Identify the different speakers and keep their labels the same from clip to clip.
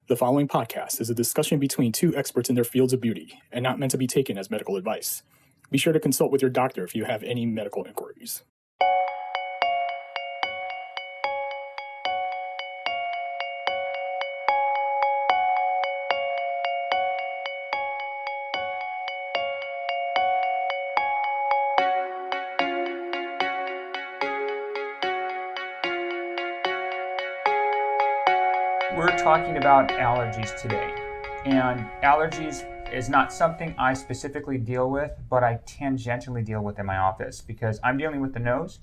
Speaker 1: The following podcast is a discussion between two experts in their fields of beauty and not meant to be taken as medical advice. Be sure to consult with your doctor if you have any medical inquiries.
Speaker 2: We're talking about allergies today, and allergies is not something I specifically deal with, but I tangentially deal with in my office because I'm dealing with the nose,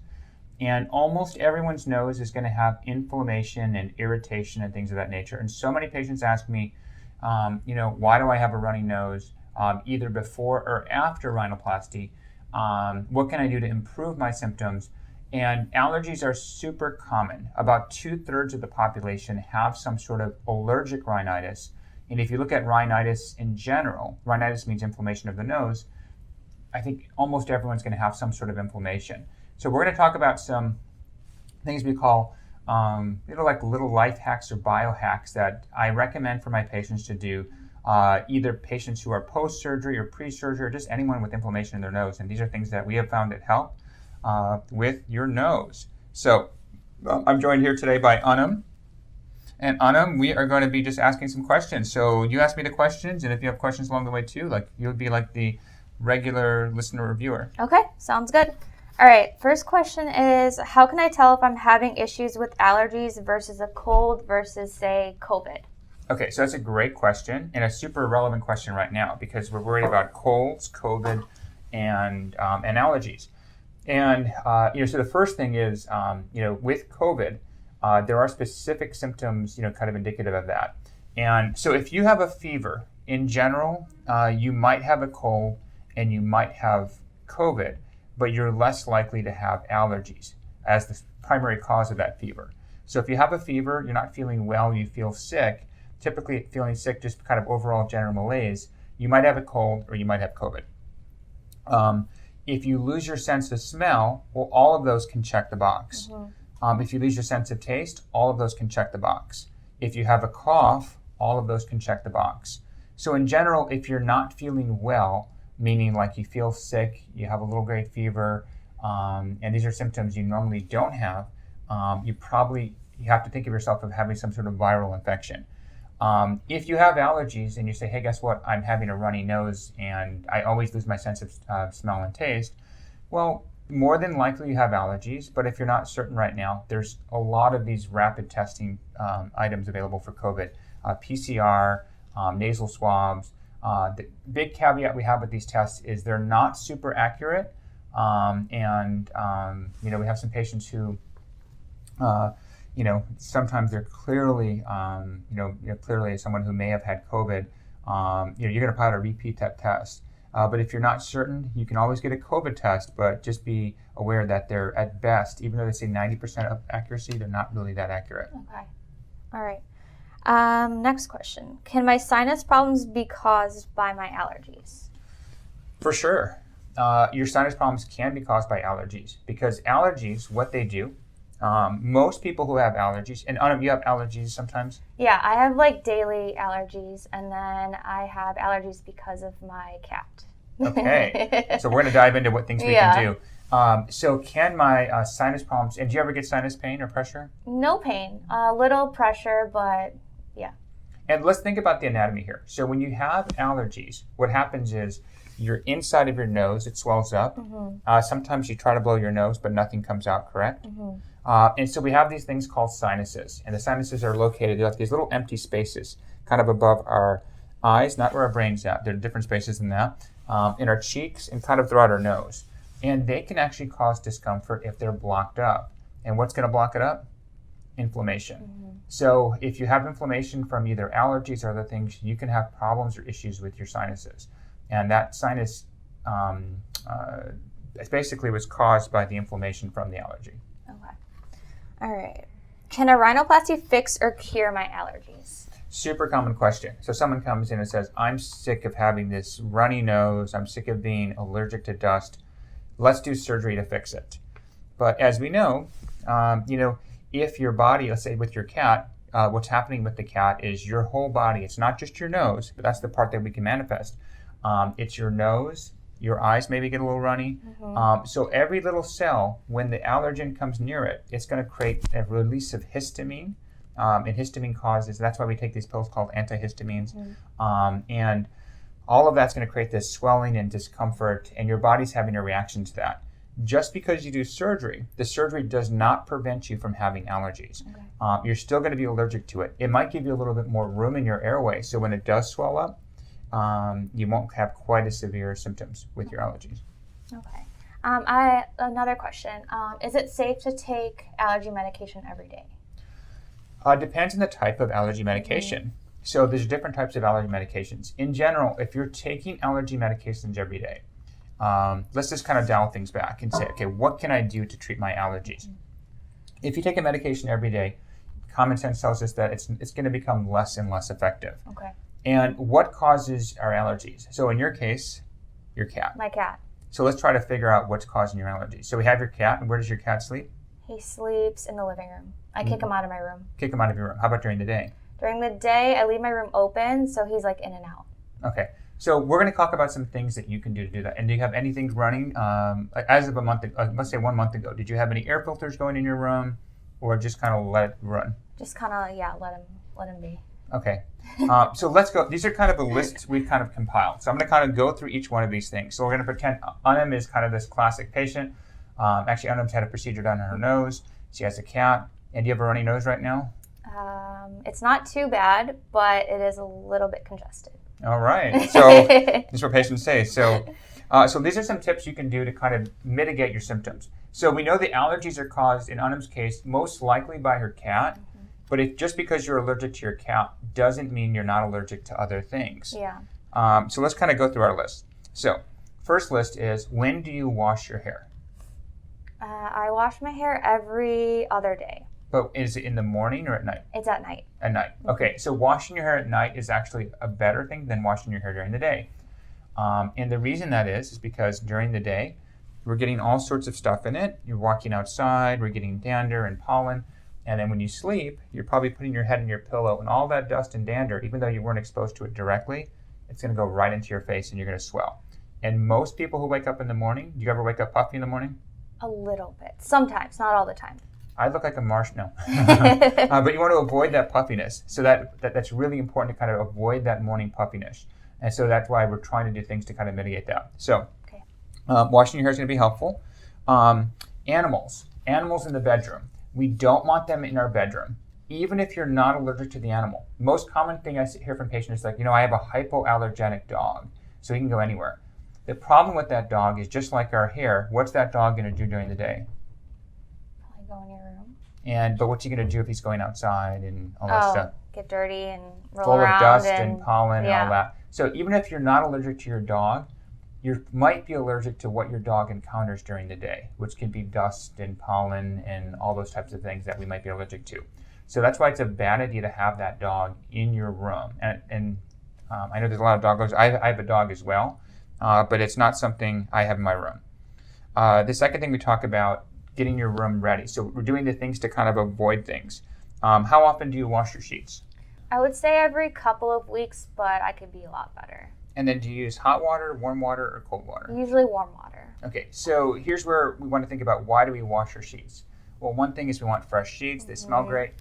Speaker 2: and almost everyone's nose is going to have inflammation and irritation and things of that nature. And so many patients ask me, why do I have a runny nose, either before or after rhinoplasty? What can I do to improve my symptoms? And allergies are super common. About 2/3 of the population have some sort of allergic rhinitis. And if you look at rhinitis in general, rhinitis means inflammation of the nose, I think almost everyone's going to have some sort of inflammation. So we're going to talk about some things we call like little life hacks or biohacks that I recommend for my patients to do, either patients who are post-surgery or pre-surgery or just anyone with inflammation in their nose. And these are things that we have found that help with your nose. So I'm joined here today by Anil. And Anil, we are going to be just asking some questions. So you ask me the questions, and if you have questions along the way too, you'll be like the regular listener or viewer.
Speaker 3: Okay, sounds good. All right, first question is, how can I tell if I'm having issues with allergies versus a cold versus, say, COVID?
Speaker 2: Okay, so that's a great question and a super relevant question right now because we're worried about colds, COVID, and allergies. And, so the first thing is, with COVID, there are specific symptoms, kind of indicative of that. And so if you have a fever, in general, you might have a cold and you might have COVID, but you're less likely to have allergies as the primary cause of that fever. So if you have a fever, you're not feeling well, you feel sick, typically feeling sick, just kind of overall general malaise, you might have a cold or you might have COVID. If you lose your sense of smell, well, all of those can check the box. Mm-hmm. If you lose your sense of taste, all of those can check the box. If you have a cough, all of those can check the box. So in general, if you're not feeling well, meaning like you feel sick, you have a little grade fever, and these are symptoms you normally don't have, you have to think of yourself as having some sort of viral infection. If you have allergies and you say, hey, guess what, I'm having a runny nose and I always lose my sense of smell and taste, well, more than likely you have allergies, but if you're not certain right now, there's a lot of these rapid testing items available for COVID, PCR, nasal swabs. The big caveat we have with these tests is they're not super accurate, and we have some patients who sometimes they're clearly, clearly someone who may have had COVID, you're going to probably repeat that test. But if you're not certain, you can always get a COVID test, but just be aware that they're at best, even though they say 90% of accuracy, they're not really that accurate.
Speaker 3: Okay. All right. Next question. Can my sinus problems be caused by my allergies?
Speaker 2: For sure. Your sinus problems can be caused by allergies because allergies, what they do, most people who have allergies, and Anil, you have allergies sometimes?
Speaker 3: Yeah, I have daily allergies, and then I have allergies because of my cat.
Speaker 2: Okay, so we're going to dive into what things we can do. So can my sinus problems, and do you ever get sinus pain or pressure?
Speaker 3: No pain, a little pressure, but yeah.
Speaker 2: And let's think about the anatomy here. So when you have allergies, what happens is your inside of your nose, it swells up. Mm-hmm. Sometimes you try to blow your nose, but nothing comes out, correct? Mm-hmm. And so we have these things called sinuses, and the sinuses are located, they're like these little empty spaces kind of above our eyes, not where our brain's at. There are different spaces than that, in our cheeks and kind of throughout our nose. And they can actually cause discomfort if they're blocked up. And what's going to block it up? Inflammation. Mm-hmm. So if you have inflammation from either allergies or other things, you can have problems or issues with your sinuses. And that sinus basically was caused by the inflammation from the allergy.
Speaker 3: Okay. All right. Can a rhinoplasty fix or cure my allergies?
Speaker 2: Super common question. So someone comes in and says, I'm sick of having this runny nose. I'm sick of being allergic to dust. Let's do surgery to fix it. But as we know, if your body, let's say with your cat, what's happening with the cat is your whole body. It's not just your nose, but that's the part that we can manifest. It's your nose, your eyes maybe get a little runny. So every little cell, when the allergen comes near it, it's going to create a release of histamine. And histamine causes, that's why we take these pills called antihistamines. And all of that's going to create this swelling and discomfort, and your body's having a reaction to that. Just because you do surgery, the surgery does not prevent you from having allergies. You're still going to be allergic to it. It might give you a little bit more room in your airway, so when it does swell up, you won't have quite as severe symptoms with your allergies.
Speaker 3: Okay. Another question. Is it safe to take allergy medication every day?
Speaker 2: Depends on the type of allergy medication. So there's different types of allergy medications. In general, if you're taking allergy medications every day, let's just kind of dial things back and say, okay, what can I do to treat my allergies? If you take a medication every day, common sense tells us that it's going to become less and less effective.
Speaker 3: Okay.
Speaker 2: And what causes our allergies? So in your case, your cat.
Speaker 3: My cat.
Speaker 2: So let's try to figure out what's causing your allergies. So we have your cat, and where does your cat sleep?
Speaker 3: He sleeps in the living room. I kick him out of my room.
Speaker 2: Kick him out of your room. How about during the day?
Speaker 3: During the day, I leave my room open, so he's like in and out.
Speaker 2: Okay. So we're going to talk about some things that you can do to do that. And do you have anything running? As of a month ago, let's say 1 month ago, did you have any air filters going in your room, or just kind of let it run?
Speaker 3: Just kind of, let him be.
Speaker 2: Okay. So let's go. These are kind of a list we've kind of compiled. So I'm going to kind of go through each one of these things. So we're going to pretend Anil is kind of this classic patient. Actually, Anil's had a procedure done on her nose. She has a cat. And do you have a runny nose right now?
Speaker 3: It's not too bad, but it is a little bit congested.
Speaker 2: All right. So this is what patients say. So these are some tips you can do to kind of mitigate your symptoms. So we know the allergies are caused, in Anil's case, most likely by her cat. But just because you're allergic to your cat doesn't mean you're not allergic to other things.
Speaker 3: Yeah.
Speaker 2: So let's kind of go through our list. So first list is, when do you wash your hair?
Speaker 3: I wash my hair every other day.
Speaker 2: But is it in the morning or at night?
Speaker 3: It's at night.
Speaker 2: At night. Okay, so washing your hair at night is actually a better thing than washing your hair during the day. And the reason that is because during the day, we're getting all sorts of stuff in it. You're walking outside, we're getting dander and pollen. And then when you sleep, you're probably putting your head in your pillow, and all that dust and dander, even though you weren't exposed to it directly, it's going to go right into your face and you're going to swell. And most people who wake up in the morning, do you ever wake up puffy in the morning?
Speaker 3: A little bit. Sometimes, not all the time.
Speaker 2: I look like a marshmallow. But you want to avoid that puffiness. So that's really important to kind of avoid that morning puffiness. And so that's why we're trying to do things to kind of mitigate that. So washing your hair is going to be helpful. Animals in the bedroom. We don't want them in our bedroom, even if you're not allergic to the animal. Most common thing I hear from patients is like, I have a hypoallergenic dog, so he can go anywhere. The problem with that dog is just like our hair. What's that dog going to do during the day?
Speaker 3: Probably go in your room.
Speaker 2: But what's he going to do if he's going outside and all that stuff?
Speaker 3: Get dirty and roll
Speaker 2: full
Speaker 3: around.
Speaker 2: Full of dust and pollen and all that. So even if you're not allergic to your dog, you might be allergic to what your dog encounters during the day, which can be dust and pollen and all those types of things that we might be allergic to. So that's why it's a bad idea to have that dog in your room. And I know there's a lot of dog owners. I have a dog as well, but it's not something I have in my room. The second thing we talk about, getting your room ready. So we're doing the things to kind of avoid things. How often do you wash your sheets?
Speaker 3: I would say every couple of weeks, but I could be a lot better.
Speaker 2: And then do you use hot water, warm water, or cold water?
Speaker 3: Usually warm water.
Speaker 2: Okay, so here's where we want to think about, why do we wash our sheets? Well, one thing is we want fresh sheets. They smell great.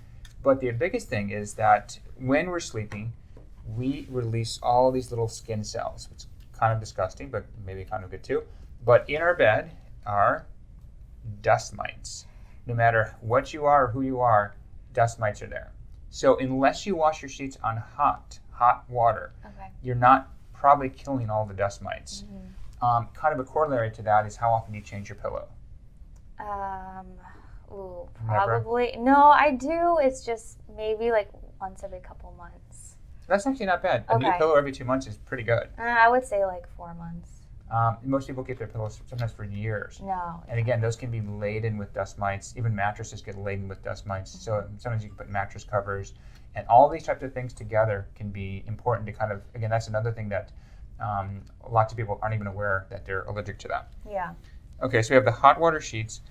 Speaker 2: But the biggest thing is that when we're sleeping, we release all these little skin cells. It's kind of disgusting, but maybe kind of good too. But in our bed are dust mites. No matter what you are or who you are, dust mites are there. So unless you wash your sheets on hot water, you're not probably killing all the dust mites. Kind of a corollary to that is, how often do you change your pillow?
Speaker 3: Probably. Never? No, I do. It's just maybe like once every couple months.
Speaker 2: That's actually not bad. A new pillow every 2 months is pretty good.
Speaker 3: I would say like 4 months.
Speaker 2: Most people keep their pillows sometimes for years.
Speaker 3: No.
Speaker 2: And again, those can be laden with dust mites. Even mattresses get laden with dust mites. So sometimes you can put mattress covers. And all these types of things together can be important to kind of, again, that's another thing that lots of people aren't even aware that they're allergic to that.
Speaker 3: Yeah.
Speaker 2: Okay, so we have the hot water sheets.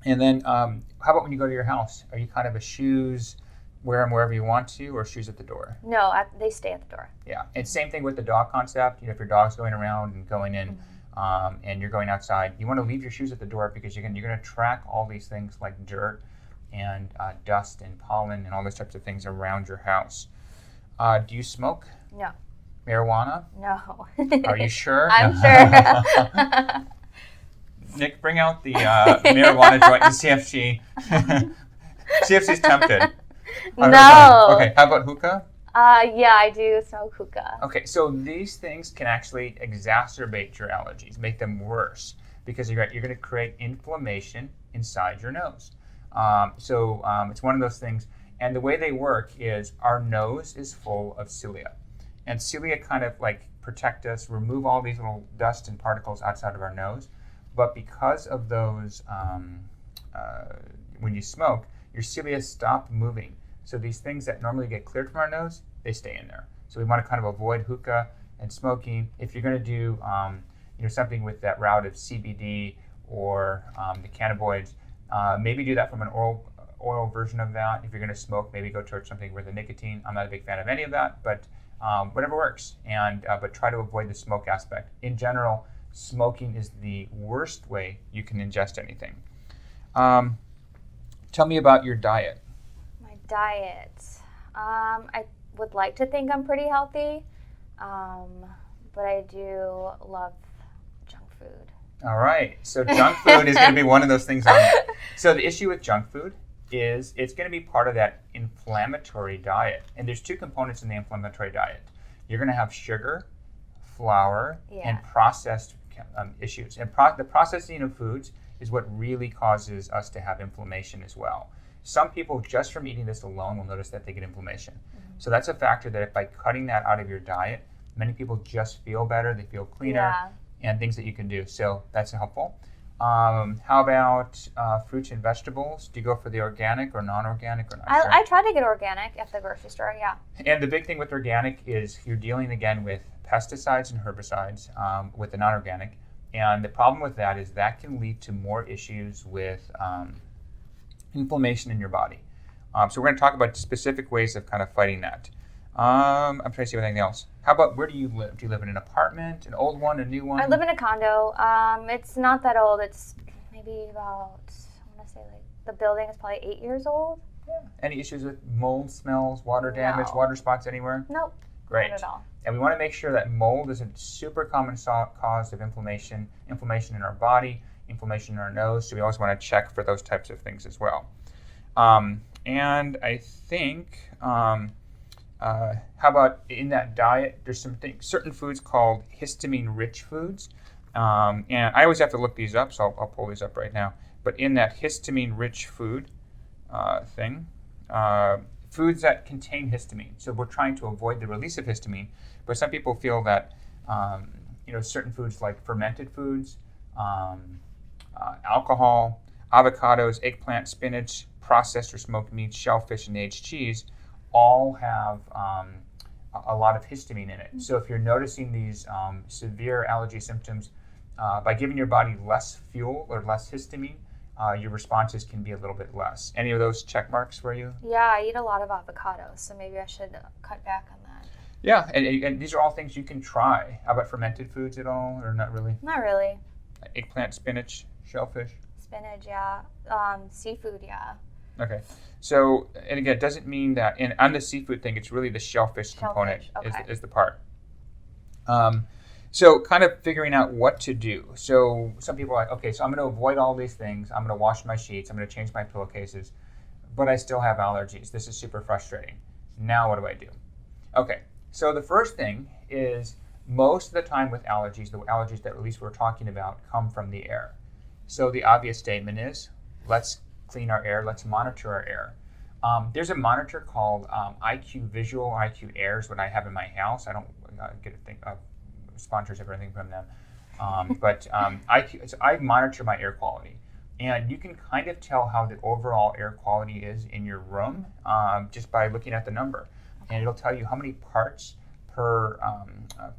Speaker 2: And then how about when you go to your house? Are you kind of a shoes, wear them wherever you want to, or shoes at the door?
Speaker 3: No, they stay at the door.
Speaker 2: Yeah, and same thing with the dog concept. If your dog's going around and going in, and you're going outside, you want to leave your shoes at the door because you're going to track all these things like dirt and dust and pollen and all those types of things around your house. Do you smoke?
Speaker 3: No.
Speaker 2: Marijuana?
Speaker 3: No.
Speaker 2: Are you sure?
Speaker 3: I'm sure.
Speaker 2: Nick, bring out the marijuana joint and see if she's tempted.
Speaker 3: No.
Speaker 2: Okay, how about hookah?
Speaker 3: Yeah, I do smoke hookah.
Speaker 2: Okay, so these things can actually exacerbate your allergies, make them worse, because you're going to create inflammation inside your nose. It's one of those things, and the way they work is our nose is full of cilia, and cilia kind of like protect us, remove all these little dust and particles outside of our nose, but because of those, when you smoke, your cilia stop moving. So these things that normally get cleared from our nose, they stay in there. So we want to kind of avoid hookah and smoking. If you're going to do something with that route of CBD or the cannabinoids, maybe do that from an oil version of that. If you're going to smoke, maybe go towards something with the nicotine. I'm not a big fan of any of that, but whatever works. But try to avoid the smoke aspect. In general, smoking is the worst way you can ingest anything. Tell me about your diet.
Speaker 3: My diet. I would like to think I'm pretty healthy, but I do love junk food.
Speaker 2: All right. So junk food is going to be one of those things on there. So the issue with junk food is it's going to be part of that inflammatory diet. And there's two components in the inflammatory diet. You're going to have sugar, flour, and processed issues. And the processing of foods is what really causes us to have inflammation as well. Some people, just from eating this alone, will notice that they get inflammation. So that's a factor that if by cutting that out of your diet, many people just feel better, they feel cleaner, and things that you can do. So that's helpful. How about fruits and vegetables? Do you go for the organic or non-organic or not?
Speaker 3: I try to get organic at the grocery store, yeah.
Speaker 2: And the big thing with organic is you're dealing again with pesticides and herbicides with the non-organic. And the problem with that is that can lead to more issues with inflammation in your body. So we're going to talk about specific ways of kind of fighting that. I'm trying to see anything else. How about where do you live? Do you live in an apartment, an old one, a new one?
Speaker 3: I live in a condo. It's not that old. It's maybe about, I want to say like the building is probably 8 years old.
Speaker 2: Yeah. Any issues with mold, smells, water damage, water spots anywhere?
Speaker 3: Nope.
Speaker 2: Great.
Speaker 3: Not at all.
Speaker 2: And we want to make sure that mold is a super common cause of inflammation in our body, inflammation in our nose. So we always want to check for those types of things as well. And I think, how about in that diet, there's certain foods called histamine-rich foods. And I always have to look these up, so I'll pull these up right now. But in that histamine-rich food thing, foods that contain histamine. So we're trying to avoid the release of histamine, but some people feel that certain foods like fermented foods, alcohol, avocados, eggplant, spinach, processed or smoked meats, shellfish, and aged cheese all have a lot of histamine in it. So if you're noticing these severe allergy symptoms, by giving your body less fuel or less histamine, your responses can be a little bit less. Any of those check marks for you?
Speaker 3: Yeah, I eat a lot of avocados, so maybe I should cut back on that.
Speaker 2: Yeah, and these are all things you can try. How about fermented foods at all, or not really?
Speaker 3: Not really.
Speaker 2: Eggplant, spinach, shellfish?
Speaker 3: Spinach, yeah. Seafood, yeah.
Speaker 2: Okay. So, and again, it doesn't mean that, and on the seafood thing, it's really the shellfish component is the part. So kind of figuring out what to do. So some people are like, okay, so I'm going to avoid all these things. I'm going to wash my sheets. I'm going to change my pillowcases, but I still have allergies. This is super frustrating. Now what do I do? Okay, so the first thing is most of the time with allergies, the allergies that at least we're talking about come from the air. So the obvious statement is, let's clean our air, let's monitor our air. There's a monitor called IQ Visual, IQ Air is what I have in my house. I don't get a thing, sponsors everything from them. But IQ, so I monitor my air quality. And you can kind of tell how the overall air quality is in your room just by looking at the number. And it'll tell you how many parts per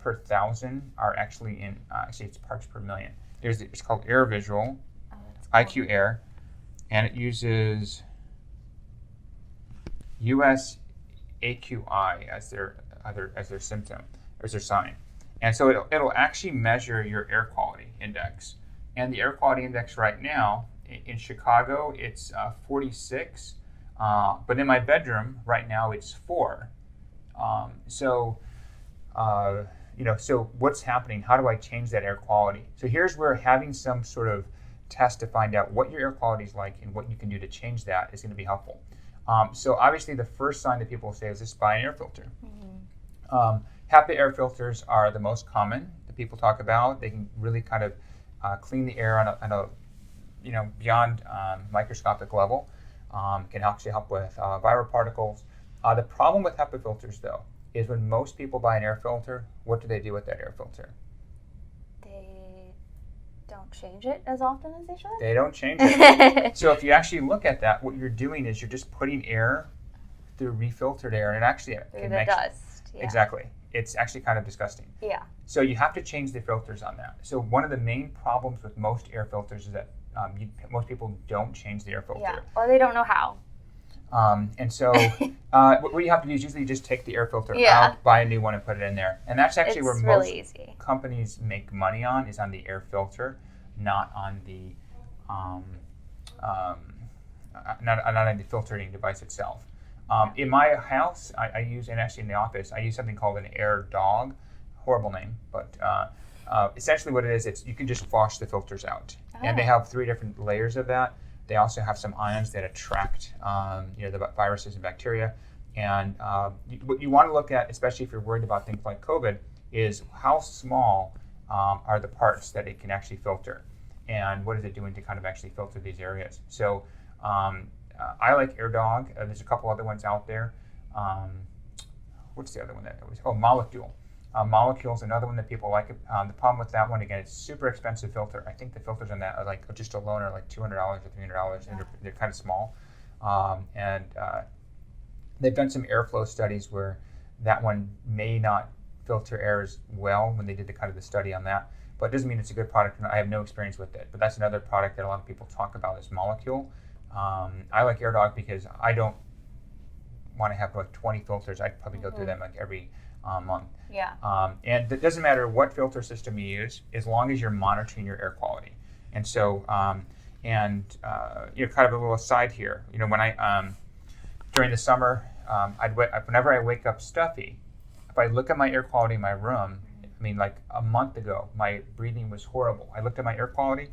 Speaker 2: 1,000 are actually in, actually it's parts per million. It's called Air Visual, IQ Air. and it uses US AQI as their symptom, as their sign. And so it'll actually measure your air quality index. And the air quality index right now in Chicago, it's 46. But in my bedroom right now, it's 4. So what's happening? How do I change that air quality? So here's where having some sort of test to find out what your air quality is like and what you can do to change that is going to be helpful. So obviously the first sign that people say is just buy an air filter. Mm-hmm. HEPA air filters are the most common that people talk about. They can really kind of clean the air on a beyond microscopic level. Can actually help with viral particles. The problem with HEPA filters, though, is when most people buy an air filter, what do they do with that air filter?
Speaker 3: They don't change it as often as they should.
Speaker 2: They don't change it. So if you actually look at that, what you're doing is you're just putting air through refiltered air, and it actually
Speaker 3: through the dust. Yeah.
Speaker 2: Exactly. It's actually kind of disgusting.
Speaker 3: Yeah.
Speaker 2: So you have to change the filters on that. So one of the main problems with most air filters is that most people don't change the air filter.
Speaker 3: Yeah, or they don't know how.
Speaker 2: And so what you have to do is usually just take the air filter out, buy a new one, and put it in there. And that's actually where most companies make money on, is on the air filter, not on the not on the filtering device itself. In my house, I use, and actually in the office, I use something called an air dog. Horrible name, but essentially what it is, you can just wash the filters out. And they have 3 different layers of that. They also have some ions that attract the viruses and bacteria. And what you want to look at, especially if you're worried about things like COVID, is how small are the parts that it can actually filter, and what is it doing to kind of actually filter these areas. So I like AirDog. There's a couple other ones out there. What's the other one that always? Oh, Molecule. Molecule's another one that people like. The problem with that one, again, it's super expensive filter. I think the filters on that are like just alone are like $200 or $300, and they're kind of small. And they've done some airflow studies where that one may not filter air as well when they did the study on that. But it doesn't mean it's a good product. I have no experience with it. But that's another product that a lot of people talk about, is Molecule. I like AirDog because I don't want to have like 20 filters. I'd probably go through them like every month.
Speaker 3: Yeah.
Speaker 2: And it doesn't matter what filter system you use, as long as you're monitoring your air quality. And so, kind of a little aside here. When I during the summer, whenever I wake up stuffy, if I look at my air quality in my room, like a month ago, my breathing was horrible. I looked at my air quality.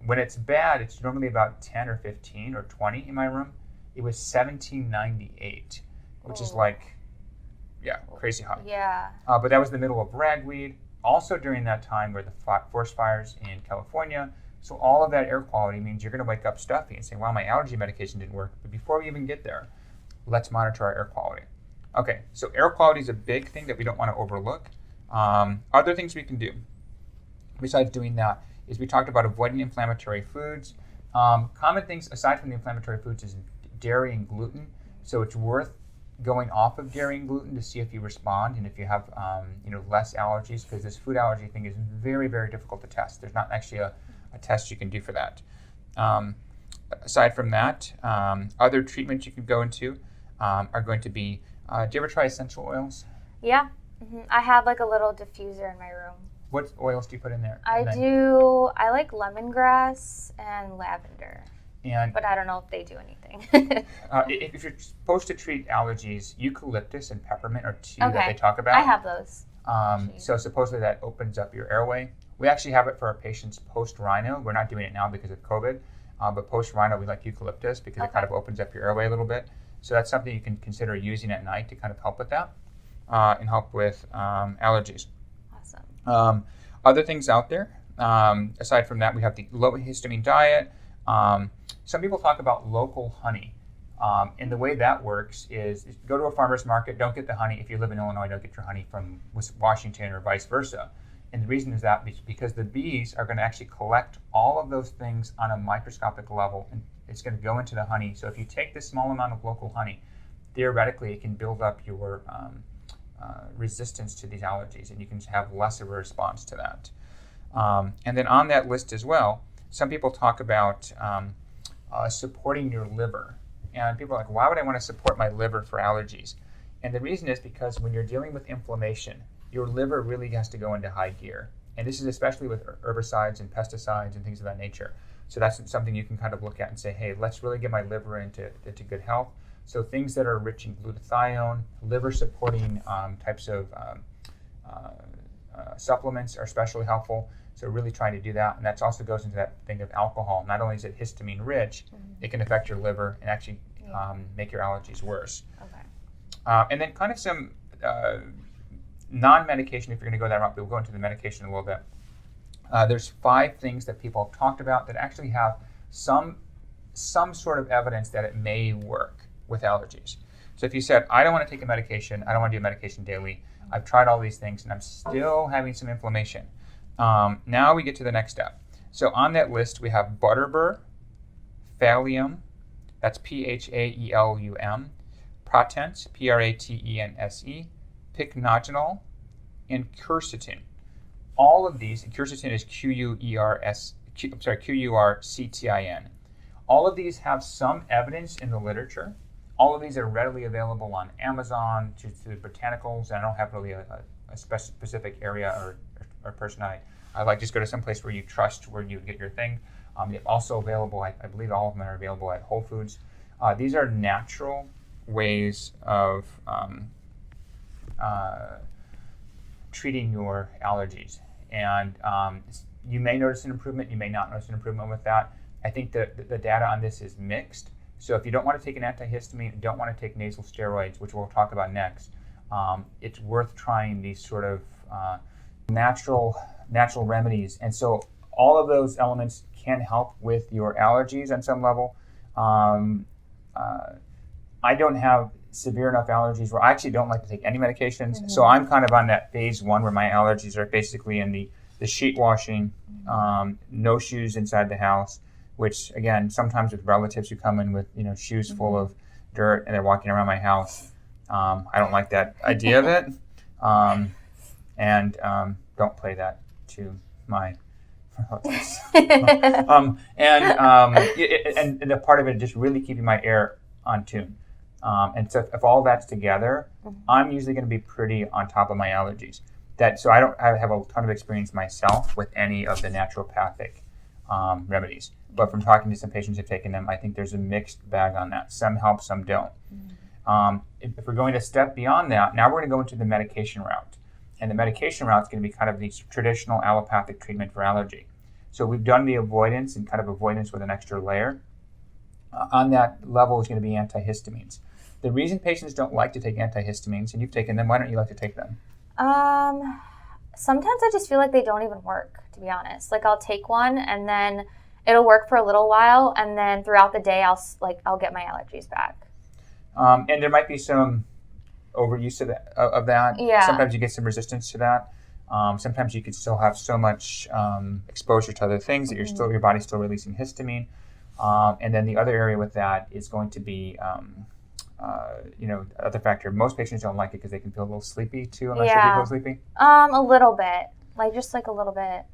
Speaker 2: When it's bad, it's normally about 10 or 15 or 20 in my room. It was 1798, which is crazy hot.
Speaker 3: Yeah.
Speaker 2: But that was the middle of ragweed. Also during that time were the forest fires in California. So all of that air quality means you're going to wake up stuffy and say, wow, my allergy medication didn't work. But before we even get there, let's monitor our air quality. Okay, so air quality is a big thing that we don't want to overlook. Other things we can do besides doing that is we talked about avoiding inflammatory foods. Common things aside from the inflammatory foods is dairy and gluten. So it's worth going off of dairy and gluten to see if you respond and if you have less allergies, because this food allergy thing is very, very difficult to test. There's not actually a test you can do for that. Aside from that, other treatments you can go into are going to be, do you ever try essential oils?
Speaker 3: Yeah. Mm-hmm. I have like a little diffuser in my room.
Speaker 2: What oils do you put in there?
Speaker 3: I like lemongrass and lavender. But I don't know if they do anything.
Speaker 2: If you're supposed to treat allergies, eucalyptus and peppermint are 2 that they talk about.
Speaker 3: I have those.
Speaker 2: So supposedly that opens up your airway. We actually have it for our patients post-rhino. We're not doing it now because of COVID. But post-rhino, we like eucalyptus because it kind of opens up your airway a little bit. So that's something you can consider using at night to kind of help with that and help with allergies.
Speaker 3: Awesome.
Speaker 2: Other things out there, aside from that, we have the low histamine diet. Some people talk about local honey. And the way that works is go to a farmer's market, don't get the honey. If you live in Illinois, don't get your honey from Washington or vice versa. And the reason is that because the bees are going to actually collect all of those things on a microscopic level, and it's going to go into the honey. So if you take this small amount of local honey, theoretically it can build up your resistance to these allergies, and you can have less of a response to that. And then on that list as well, some people talk about supporting your liver. And people are like, why would I want to support my liver for allergies? And the reason is because when you're dealing with inflammation, your liver really has to go into high gear. And this is especially with herbicides and pesticides and things of that nature. So that's something you can kind of look at and say, hey, let's really get my liver into good health. So things that are rich in glutathione, liver-supporting types of supplements are especially helpful. So really trying to do that. And that also goes into that thing of alcohol. Not only is it histamine rich, it can affect your liver and actually make your allergies worse.
Speaker 3: Okay.
Speaker 2: And then kind of some non-medication, if you're going to go that route, we'll go into the medication in a little bit. There's 5 things that people have talked about that actually have some sort of evidence that it may work with allergies. So if you said, I don't want to take a medication, I don't want to do a medication daily, I've tried all these things and I'm still having some inflammation. Now we get to the next step. So on that list we have butterbur, Phalium, that's Phaelum, Pratense, Pratense, Pycnogenol, and quercetin. All of these, and quercetin is Qurctin. All of these have some evidence in the literature. All of these are readily available on Amazon, to the botanicals. I don't have really a specific area or person I like. Just go to some place where you trust, where you get your thing. They're also available, I believe all of them are available at Whole Foods. These are natural ways of treating your allergies. And you may notice an improvement, you may not notice an improvement with that. I think the data on this is mixed. So if you don't want to take an antihistamine, don't want to take nasal steroids, which we'll talk about next, it's worth trying these sort of natural remedies. And so all of those elements can help with your allergies on some level. I don't have severe enough allergies where I actually don't like to take any medications. Mm-hmm. So I'm kind of on that phase 1 where my allergies are basically in the sheet washing, no shoes inside the house, which again, sometimes with relatives who come in with shoes full of dirt and they're walking around my house. I don't like that idea of it. And don't play that to my relatives. And the part of it just really keeping my air on tune. And so if all that's together, I'm usually going to be pretty on top of my allergies. So I don't have a ton of experience myself with any of the naturopathic remedies. But from talking to some patients who've taken them, I think there's a mixed bag on that. Some help, some don't. If we're going a step beyond that, now we're going to go into the medication route. And the medication route is going to be kind of the traditional allopathic treatment for allergy. So we've done the avoidance and kind of avoidance with an extra layer. On that level is going to be antihistamines. The reason patients don't like to take antihistamines, and you've taken them, why don't you like to take them?
Speaker 3: Sometimes I just feel like they don't even work, to be honest. Like I'll take one and then it'll work for a little while, and then throughout the day I'll get my allergies back.
Speaker 2: And there might be some overuse of that.
Speaker 3: Yeah.
Speaker 2: Sometimes you get some resistance to that. Sometimes you could still have so much exposure to other things that your body's still releasing histamine. And then the other area with that is going to be, other factor. Most patients don't like it because they can feel a little sleepy too. I'm not sure if you feel sleepy.
Speaker 3: A little bit, just a little bit.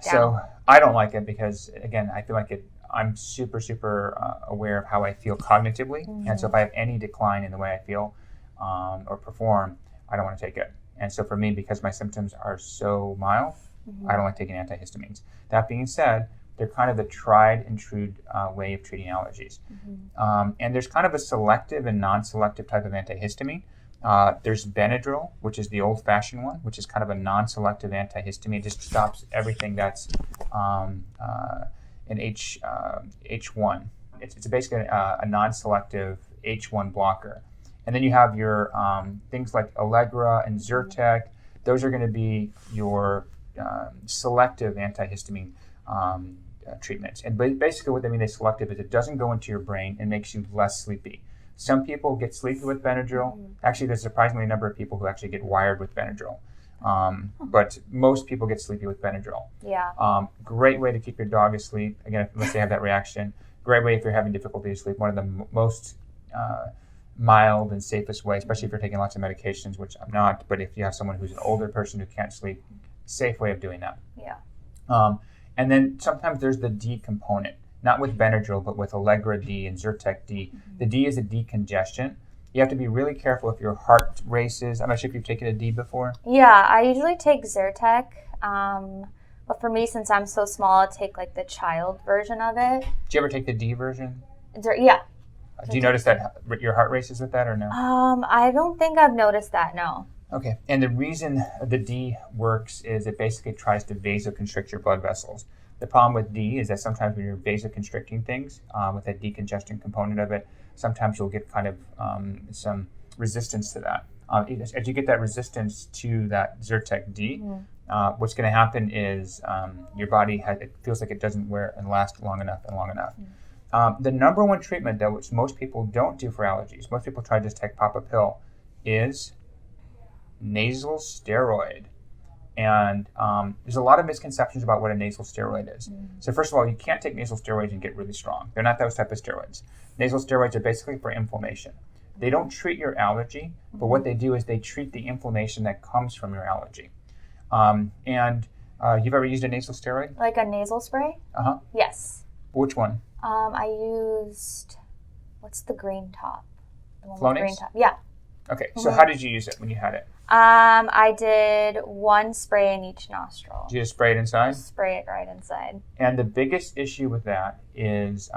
Speaker 2: So I don't like it because, again, I feel like I'm super, super aware of how I feel cognitively. And so if I have any decline in the way I feel or perform, I don't want to take it. And so for me, because my symptoms are so mild, I don't like taking antihistamines. That being said, they're kind of the tried and true way of treating allergies. And there's kind of a selective and non-selective type of antihistamine. There's Benadryl, which is the old-fashioned one, which is kind of a non-selective antihistamine. It just stops everything that's an H1. It's basically a non-selective H1 blocker. And then you have your things like Allegra and Zyrtec. Those are going to be your selective antihistamine treatments. And basically what they mean by selective is it doesn't go into your brain and makes you less sleepy. Some people get sleepy with Benadryl. Actually, there's surprisingly a number of people who actually get wired with Benadryl. But most people get sleepy with Benadryl.
Speaker 3: Yeah.
Speaker 2: Great way to keep your dog asleep, again, unless they have that reaction. Great way if you're having difficulty to sleep. One of the most mild and safest way, especially if you're taking lots of medications, which I'm not, but if you have someone who's an older person who can't sleep, safe way of doing that.
Speaker 3: Yeah.
Speaker 2: And then sometimes there's the D component. not with Benadryl, but with Allegra D and Zyrtec D. The D is a decongestant. You have to be really careful if your heart races. I'm not sure if you've taken a D before.
Speaker 3: Yeah, I usually take Zyrtec. But for me, since I'm so small, I'll take like the child version of it.
Speaker 2: Do you ever take the D version?
Speaker 3: Yeah.
Speaker 2: Do you notice that your heart races with that or no?
Speaker 3: I don't think I've noticed that, no.
Speaker 2: Okay, and the reason the D works is it basically tries to vasoconstrict your blood vessels. The problem with D is that sometimes when you're vasoconstricting things, with that decongestion component of it, sometimes you'll get kind of some resistance to that. As you get that resistance to that Zyrtec D, what's going to happen is your body it feels like it doesn't wear and last long enough. The number one treatment, though, which most people don't do for allergies, most people try to just pop a pill, is nasal steroid. And there's a lot of misconceptions about what a nasal steroid is. So first of all, you can't take nasal steroids and get really strong. They're not those type of steroids. Nasal steroids are basically for inflammation. They don't treat your allergy, but what they do is they treat the inflammation that comes from your allergy. You've ever used a nasal steroid?
Speaker 3: Like a nasal spray?
Speaker 2: Uh-huh.
Speaker 3: Yes.
Speaker 2: Which one?
Speaker 3: I used, what's the green top? The one with
Speaker 2: Flonase?
Speaker 3: the green top. Yeah.
Speaker 2: Okay, so how did you use it when you had it?
Speaker 3: I did one spray in each nostril.
Speaker 2: Did you just spray it inside?
Speaker 3: Spray it right inside.
Speaker 2: And the biggest issue with that is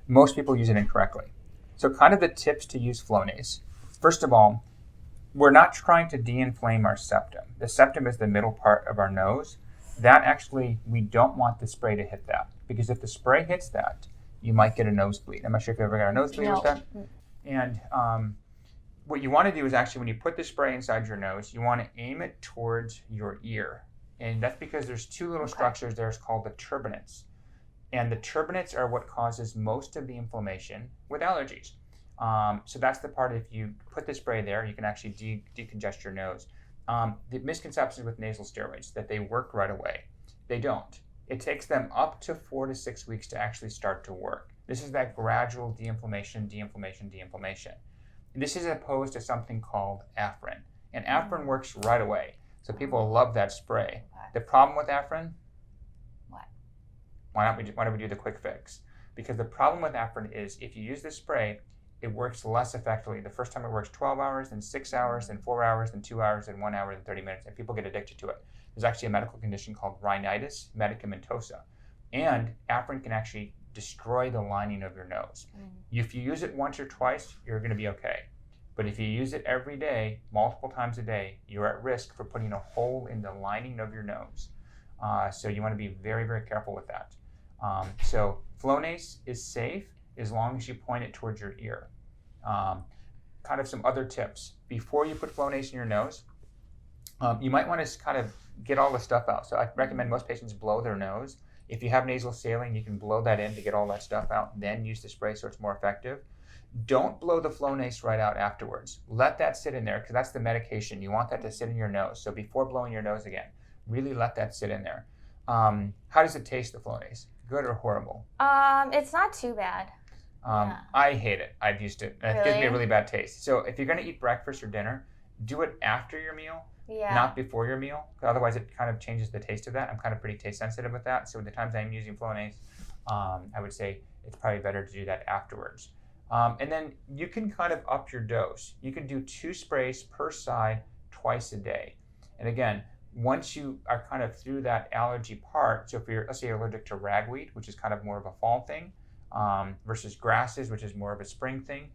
Speaker 2: most people use it incorrectly. So kind of the tips to use Flonase. First of all, we're not trying to de-inflame our septum. The septum is the middle part of our nose. That actually, we don't want the spray to hit that. Because if the spray hits that, you might get a nosebleed. I'm not sure if you've ever got a nosebleed with that. And what you want to do is actually, when you put the spray inside your nose, you want to aim it towards your ear. And that's because there's two little structures there called the turbinates. And the turbinates are what causes most of the inflammation with allergies. So that's the part, if you put the spray there, you can actually decongest your nose. The misconception with nasal steroids, that they work right away. They don't. It takes them up to 4 to 6 weeks to actually start to work. This is that gradual de-inflammation. This is opposed to something called Afrin. And Afrin works right away. So people love that spray. The problem with Afrin?
Speaker 3: What?
Speaker 2: Why don't we do the quick fix? Because the problem with Afrin is if you use this spray, it works less effectively. The first time it works 12 hours, then 6 hours, then 4 hours, then 2 hours, then 1 hour, then 30 minutes, and people get addicted to it. There's actually a medical condition called rhinitis medicamentosa. And Afrin can actually destroy the lining of your nose. If you use it once or twice, you're going to be okay. But if you use it every day, multiple times a day, you're at risk for putting a hole in the lining of your nose. So you want to be very, very careful with that. So Flonase is safe as long as you point it towards your ear. Kind of some other tips. Before you put Flonase in your nose, you might want to kind of get all the stuff out. So I recommend most patients blow their nose. If you have nasal saline, you can blow that in to get all that stuff out, then use the spray so it's more effective. Don't blow the Flonase right out afterwards. Let that sit in there because that's the medication. You want that to sit in your nose. So before blowing your nose again, really let that sit in there. How does it taste, the Flonase? Good or horrible?
Speaker 3: It's not too bad.
Speaker 2: I hate it. I've used it. And it gives me a really bad taste. So if you're going to eat breakfast or dinner, do it after your meal, not before your meal. Otherwise, it kind of changes the taste of that. I'm kind of pretty taste sensitive with that. So the times I'm using Flonase, I would say it's probably better to do that afterwards. And then you can kind of up your dose. You can do 2 sprays per side twice a day. And again, once you are kind of through that allergy part, so if you're, let's say, you're allergic to ragweed, which is kind of more of a fall thing, versus grasses, which is more of a spring thing,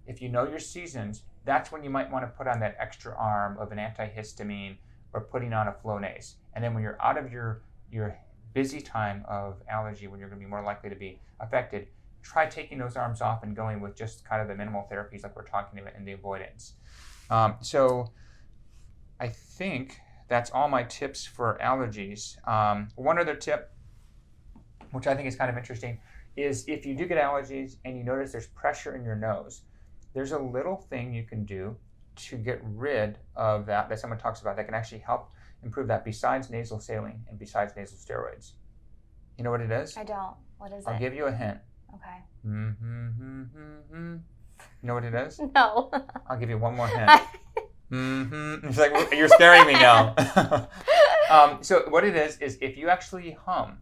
Speaker 2: if you know your seasons, that's when you might want to put on that extra arm of an antihistamine or putting on a Flonase. And then when you're out of your busy time of allergy, when you're going to be more likely to be affected, try taking those arms off and going with just kind of the minimal therapies like we're talking about in the avoidance. So I think that's all my tips for allergies. One other tip, which I think is kind of interesting, is if you do get allergies and you notice there's pressure in your nose, there's a little thing you can do to get rid of that someone talks about that can actually help improve that besides nasal saline and besides nasal steroids. You know what it is?
Speaker 3: I don't. What is it?
Speaker 2: I'll give you a hint.
Speaker 3: Okay.
Speaker 2: You know what it is?
Speaker 3: No.
Speaker 2: I'll give you one more hint. It's like, you're scaring me now. So what it is if you actually hum,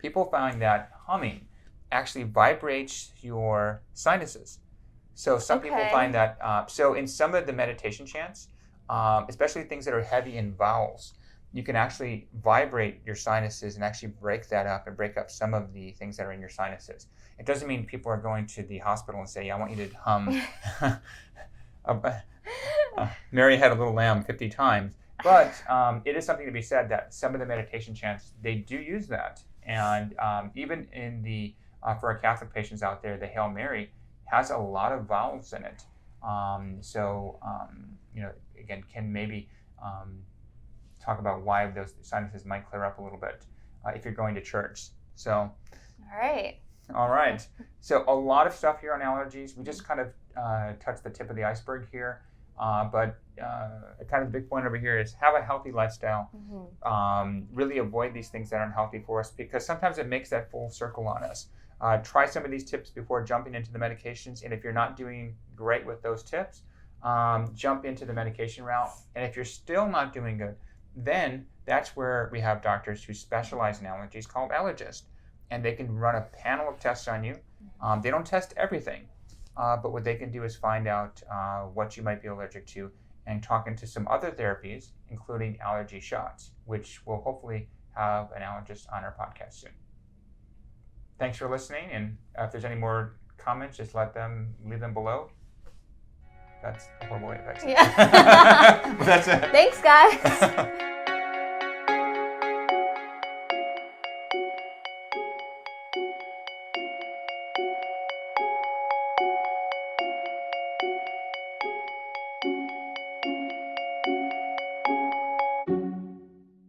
Speaker 2: people find that humming actually vibrates your sinuses. So some people find that, so in some of the meditation chants, especially things that are heavy in vowels, you can actually vibrate your sinuses and actually break that up and break up some of the things that are in your sinuses. It doesn't mean people are going to the hospital and say, I want you to hum Mary Had a Little Lamb 50 times. But it is something to be said that some of the meditation chants, they do use that. And even in the, for our Catholic patients out there, the Hail Mary has a lot of vowels in it. Again, can maybe talk about why those sinuses might clear up a little bit if you're going to church. So, all right. So a lot of stuff here on allergies. We just kind of touched the tip of the iceberg here, but kind of the big point over here is have a healthy lifestyle. Really avoid these things that aren't healthy for us, because sometimes it makes that full circle on us. Try some of these tips before jumping into the medications, and if you're not doing great with those tips, jump into the medication route. And if you're still not doing good, then that's where we have doctors who specialize in allergies called allergists, and they can run a panel of tests on you. They don't test everything, but what they can do is find out what you might be allergic to and talk into some other therapies, including allergy shots, which will hopefully have an allergist on our podcast soon. Thanks for listening, and if there's any more comments, just leave them below. That's a horrible way of saying it.
Speaker 3: Thanks, guys.